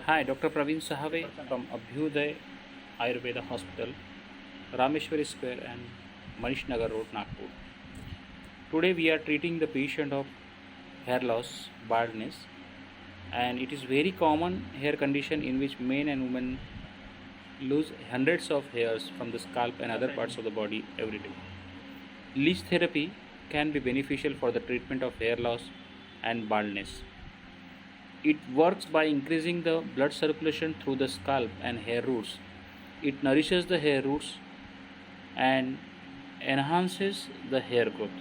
Hi, Dr. Praveen Sahave from Abhyuday Ayurveda Hospital, Rameshwari Square and Manish Nagar Road, Nagpur. Today we are treating the patient of hair loss, baldness, and it is very common hair condition in which men and women lose hundreds of hairs from the scalp and other parts of the body every day. Leech therapy can be beneficial for the treatment of hair loss and baldness. It works by increasing the blood circulation through the scalp and hair roots. It nourishes the hair roots and enhances the hair growth.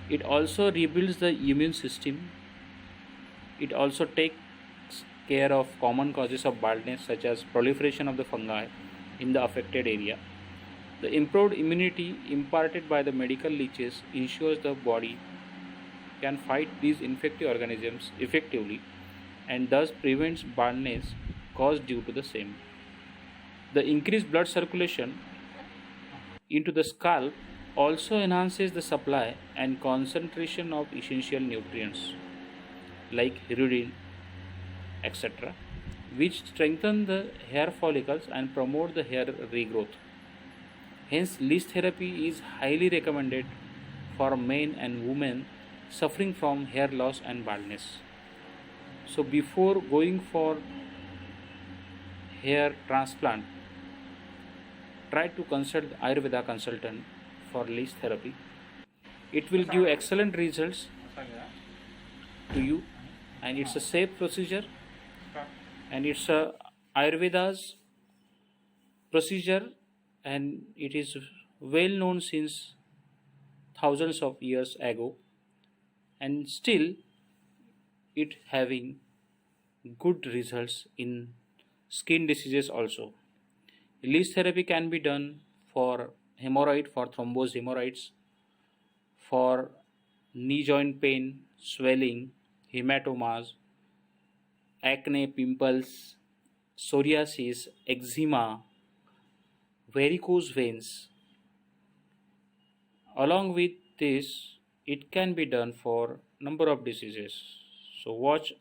It also rebuilds the immune system. It also takes care of common causes of baldness such as proliferation of the fungi in the affected area. The improved immunity imparted by the medical leeches ensures the body can fight these infective organisms effectively and thus prevents baldness caused due to the same. The increased blood circulation into the scalp also enhances the supply and concentration of essential nutrients like iodine, etc., which strengthen the hair follicles and promote the hair regrowth. Hence, leech therapy is highly recommended for men and women suffering from hair loss and baldness. So, before going for hair transplant, try to consult the Ayurveda consultant for leech therapy. It will give excellent results to you, and it's a safe procedure, and it's a Ayurveda's procedure, and it is well known since thousands of years ago, and still it having good results in skin diseases also. Leech therapy can be done for hemorrhoid, for thrombosed hemorrhoids, for knee joint pain, swelling, hematomas, acne, pimples, psoriasis, eczema, varicose veins. Along with this, it can be done for number of diseases. So watch